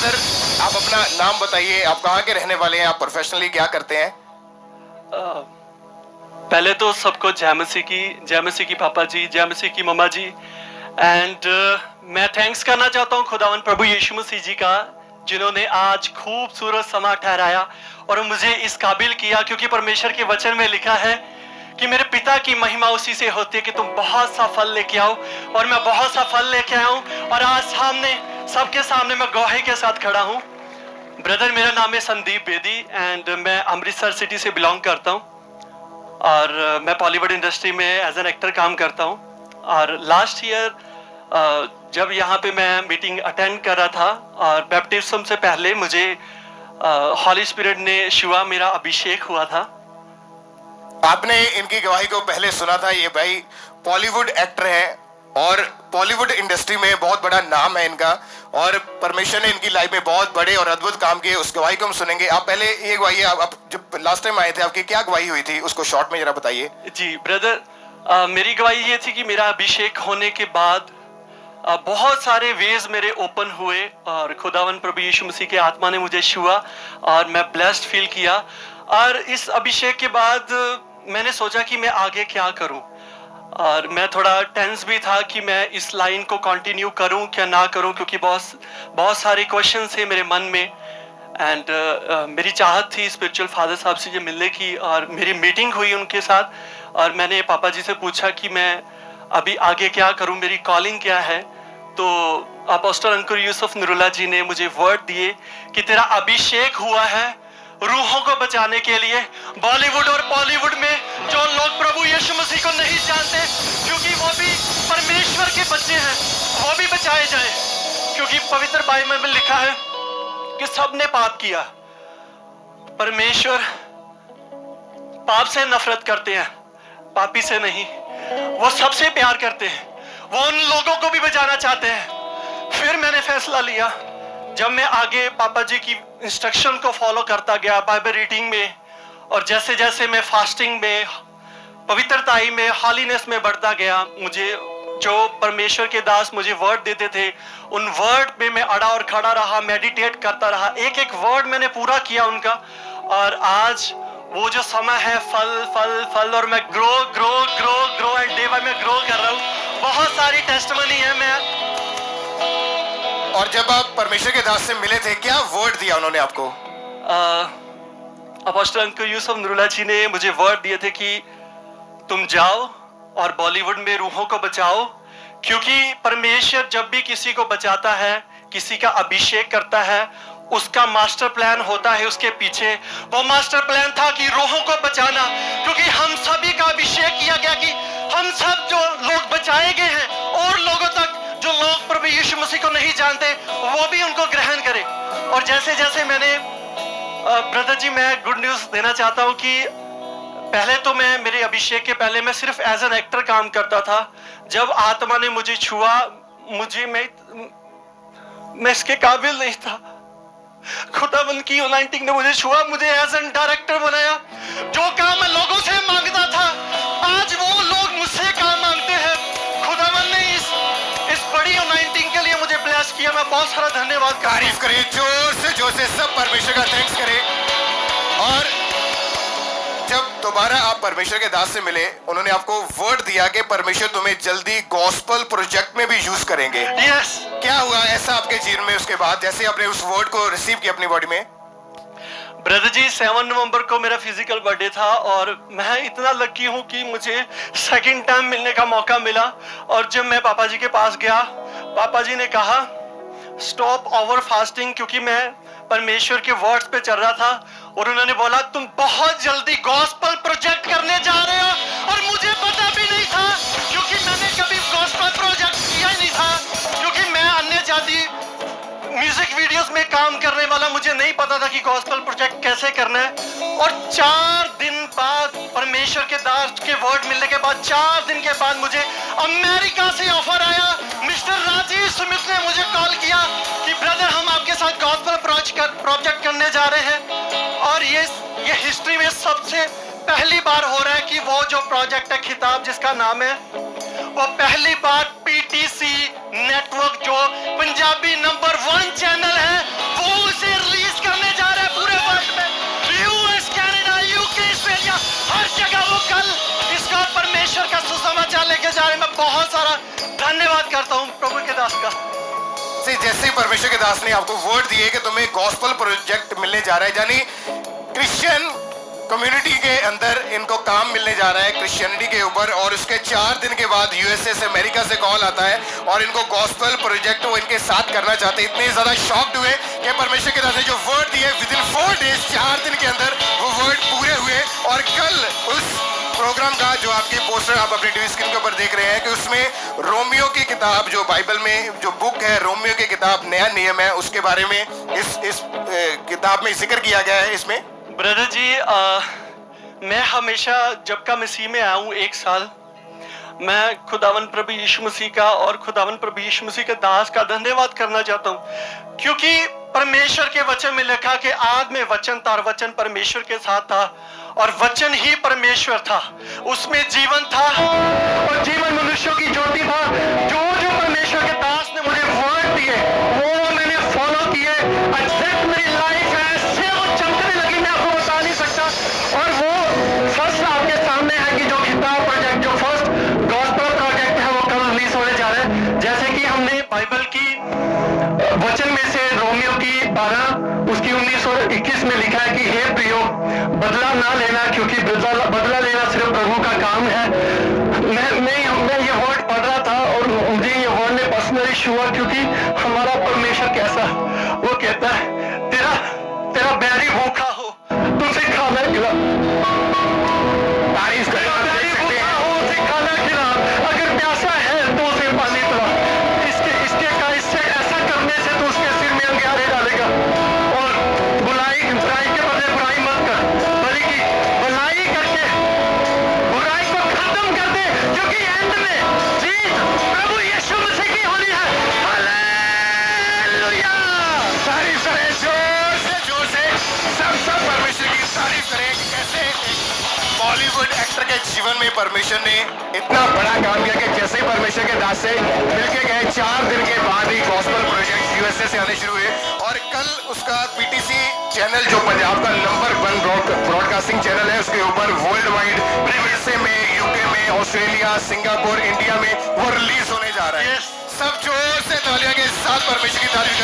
Brother, आप अपना नाम बताइए, आप कहाँ के रहने वाले हैं, आप प्रोफेशनली क्या करते हैं? पहले तो सबको जय मसीह की पापा जी, जय मसीह की मम्मा जी। एंड मैं थैंक्स करना चाहता हूँ खुदावन प्रभु यीशु मसीह जी का, जिन्होंने आज खूबसूरत समा ठहराया और मुझे इस काबिल किया, क्योंकि परमेश्वर के वचन में लिखा है कि मेरे पिता की महिमा उसी से होती है कि तुम बहुत सा फल लेके आओ, और मैं बहुत सा फल लेके आया हूँ और आज सबके सामने मैं गवाही के साथ खड़ा हूँ। ब्रदर, मेरा नाम है संदीप बेदी एंड मैं अमृतसर सिटी से बिलोंग करता हूँ और मैं बॉलीवुड इंडस्ट्री में एज एन एक्टर काम करता हूँ। और लास्ट ईयर जब यहाँ पे मैं मीटिंग अटेंड कर रहा था और बैप्टिज्म से पहले मुझे हॉली स्पिरिट ने छुआ, मेरा अभिषेक हुआ था। आपने इनकी गवाही को पहले सुना था। ये भाई बॉलीवुड एक्टर हैं और बॉलीवुड इंडस्ट्री में बहुत बड़ा नाम है इनका, और परमेश्वर ने इनकी लाइफ में बहुत बड़े और अद्भुत काम किए। उस गवाही को हम सुनेंगे। आप पहले ये गवाही, आप जब लास्ट टाइम आए थे आपकी क्या गवाही हुई थी, उसको शॉर्ट में जरा बताइए। जी ब्रदर, मेरी गवाही ये थी कि मेरा अभिषेक होने के बाद बहुत सारे वेज मेरे ओपन हुए और खुदावन प्रभु यीशु मसीह के आत्मा ने मुझे छुआ और मैं ब्लेस्ड फील किया। और इस अभिषेक के बाद मैंने सोचा कि मैं आगे क्या करूं, और मैं थोड़ा टेंस भी था कि मैं इस लाइन को कंटिन्यू करूं क्या ना करूं, क्योंकि बहुत सारे क्वेश्चन थे मेरे मन में। एंड मेरी चाहत थी स्पिरिचुअल फादर साहब से मिलने की, और मेरी मीटिंग हुई उनके साथ और मैंने पापा जी से पूछा कि मैं अभी आगे क्या करूं, मेरी कॉलिंग क्या है। तो अपोस्टल अंकुर यूसुफ नूरुल्लाह जी ने मुझे वर्ड दिए कि तेरा अभिषेक हुआ है रूहों को बचाने के लिए। बॉलीवुड और बॉलीवुड में जो लोग प्रभु यीशु मसीह को नहीं जानते, क्योंकि वो भी परमेश्वर के बच्चे हैं, वो भी बचाए जाए, क्योंकि पवित्र बाइबल में लिखा है कि सबने पाप किया। परमेश्वर पाप से नफरत करते हैं, पापी से नहीं। वो सबसे प्यार करते हैं, वो उन लोगों को भी बचाना चाहते हैं। फिर मैंने फैसला लिया, जब मैं आगे पापा जी की इंस्ट्रक्शन को फॉलो करता गया बाइबल रीडिंग में, और जैसे जैसे मैं फास्टिंग में, पवित्रताई में, हॉलीनेस में बढ़ता गया, मुझे जो परमेश्वर के दास मुझे वर्ड देते थे उन वर्ड पे मैं अड़ा और खड़ा रहा, मेडिटेट करता रहा, एक एक वर्ड मैंने पूरा किया उनका। और आज वो जो समय है फल फल फल, और मैं grow grow grow grow and day by मैं ग्रो कर रहा हूँ। बहुत सारी टेस्टिमनी है मैं। और जब आप परमेश्वर के दास से मिले थे, क्या वर्ड दिया उन्होंने आपको? अपोस्टल अंकुर यूसुफ नूरुल्लाह जी ने मुझे वर्ड दिए थे कि तुम जाओ और बॉलीवुड में रूहों को बचाओ, क्योंकि परमेश्वर जब भी किसी को बचाता है, किसी का अभिषेक करता है, उसका मास्टर प्लान होता है उसके पीछे। वो मास्टर प्लान था कि रूहों को बचाना, क्योंकि हम सभी का अभिषेक किया गया कि हम सब जो लोग बचाए गए हैं और लोगों तक जो लोग प्रभु यीशु मसीह को नहीं जानते वो भी उनको ग्रहण करें। और जैसे जैसे मैंने ब्रदर जी, मैं गुड न्यूज देना चाहता हूं कि पहले तो मैं, मेरे अभिषेक के पहले मैं सिर्फ एज एन एक्टर काम करता था। जब आत्मा ने मुझे छुआ, मैं इसके काबिल नहीं था। खुदावंद की अनॉइंटिंग ने मुझे छुआ, मुझे एज एन डायरेक्टर बनाया। जो काम मैं लोगों से मांगता था, आज वो लोग मुझसे काम मांगते हैं। खुदावंद ने इस बड़ी अनॉइंटिंग के लिए मुझे ब्लेस किया। मैं बहुत सारा धन्यवाद। तारीफ करें जोर से सब परमेश्वर का थैंक्स करें। और जब दोबारा आप परमेश्वर के दास से मिले, उन्होंने आपको वर्ड दिया कि परमेश्वर तुम्हें जल्दी गॉस्पल प्रोजेक्ट में भी यूज करेंगे। यस। क्या हुआ ऐसा आपके जीवन में उसके बाद, जैसे आपने उस वर्ड को रिसीव किया अपनी बॉडी में? ब्रदर जी, 7 नवंबर को मेरा फिजिकल बर्थडे था और मैं इतना लकी हूँ कि मुझे सेकंड टाइम मिलने का मौका मिला। और जब मैं पापा जी के पास गया, पापा जी ने कहा स्टॉप ओवर फास्टिंग, क्योंकि मैं परमेश्वर के वर्ड्स पे चल रहा था। और उन्होंने बोला तुम बहुत जल्दी गॉस्पल प्रोजेक्ट करने जा रहे हो। और मुझे पता भी नहीं था, क्योंकि मैंने कभी गॉस्पल प्रोजेक्ट किया ही नहीं था, क्योंकि मैं अन्य जाति म्यूजिक वीडियोस में काम करने वाला, मुझे नहीं पता था कि गॉस्पल प्रोजेक्ट कैसे करना है। और 4 दिन बाद परमेश्वर के दास के वर्ड मिलने के बाद, 4 दिन के बाद मुझे अमेरिका से ऑफर आया। मिस्टर राजीव स्मिथ ने मुझे कॉल किया कि ब्रदर हम आपके साथ गॉस्पल प्रोजेक्ट करने जा रहे हैं। और ये हिस्ट्री में सबसे पहली बार हो रहा है कि वो जो प्रोजेक्ट है, खिताब जिसका नाम है, वो पहली बार पीटीसी नेटवर्क जो पंजाबी नंबर 1 चैनल है, जा रहे हैं। मैं बहुत सारा धन्यवाद करता हूँ प्रभु के दास का। जैसे ही परमेश्वर के दास ने आपको वर्ड दिए कि तुम्हें गॉस्पेल प्रोजेक्ट मिलने जा रहा है, यानी क्रिश्चियन कम्युनिटी के अंदर इनको काम मिलने जा रहा है क्रिश्चियनिटी के ऊपर, और उसके 4 दिन के बाद यूएसए से, अमेरिका से कॉल आता है और इनको गॉस्पेल प्रोजेक्ट वो इनके साथ करना चाहते हैं। इतने ज्यादा शॉक्ड हुए कि परमेश्वर के दास ने जो वर्ड दिए विद इन 4 डेज, 4 दिन के अंदर वो वर्ड पूरे हुए। और कल उस प्रोग्राम का जो आपकी पोस्टर आप अपनी टीवी स्क्रीन के ऊपर देख रहे हैं कि उसमें रोमियो की किताब, जो बाइबल में जो बुक है रोमियो की किताब नया नियम है, उसके बारे में इस किताब में जिक्र किया गया है। इसमें ब्रदर जी, मैं हमेशा जब का मसीह में आया हूँ 1 साल, मैं खुदावन प्रभु यीशु मसीह का और खुदावन प्रभु यीशु मसीह के दास का धन्यवाद करना चाहता हूँ, क्योंकि परमेश्वर के वचन में लिखा कि आद में वचन था और वचन परमेश्वर के साथ था और वचन ही परमेश्वर था, उसमें जीवन था और जीवन मनुष्यों की ज्योति था। जो जो परमेश्वर के दास ने मुझे वर्ड दिए वो मैंने फॉलो किए। एग्जैक्ट मेरी लाइफ ऐसे वो चमकने लगी, मैं आपको बता नहीं सकता। और वो फर्स्ट आपके सामने है कि जो किताब प्रोजेक्ट, जो फर्स्ट गॉस्पेल प्रोजेक्ट है, वो कल रिलीज होने जा रहा है। जैसे कि हमने बाइबल की वचन में से रोमियो की 12 उसकी 19 और 21 में लिखा है कि हे प्रियो, बदला ना लेना, क्योंकि बदला लेना सिर्फ प्रभु का काम है। मैं ये वर्ड पढ़ रहा था और मुझे ये वर्ड ने पर्सनली छुआ, क्योंकि हमारा परमेश्वर कैसा, वो कहता है तेरा बैरी भूखा हो तुझे खाना खिला, तारीफ करे, उसे खाना खिला, अगर प्यासा है तो उसे पानी पिला। इससे ऐसा करने से तो उसके सिर में अंगारे डालेगा। और बुराई के बदले बुराई मत कर, बल्कि भलाई करके बुराई को खत्म कर दे, क्योंकि एंड में जीत प्रभु यीशु मसीह की होनी है। हालेलुया! तारीफ करें जोर से सब परमेश्वर की तारीफ करें कि कैसे बॉलीवुड एक्टर के जीवन में परमेश्वर ने इतना बड़ा काम किया कि जैसे ही परमेश्वर के दास से मिलके गए 4 दिन के बाद ही गॉस्पेल प्रोजेक्ट यूएसए से आने शुरू हुए। और कल उसका पीटीसी चैनल, जो पंजाब का नंबर 1 ब्रॉडकास्टिंग चैनल है, उसके ऊपर वर्ल्ड वाइड यूएसए में, यूके में, ऑस्ट्रेलिया, सिंगापुर, इंडिया में वो रिलीज होने जा रहा है। सब जोर से तालियां के साथ परमेश्वर की तारीफ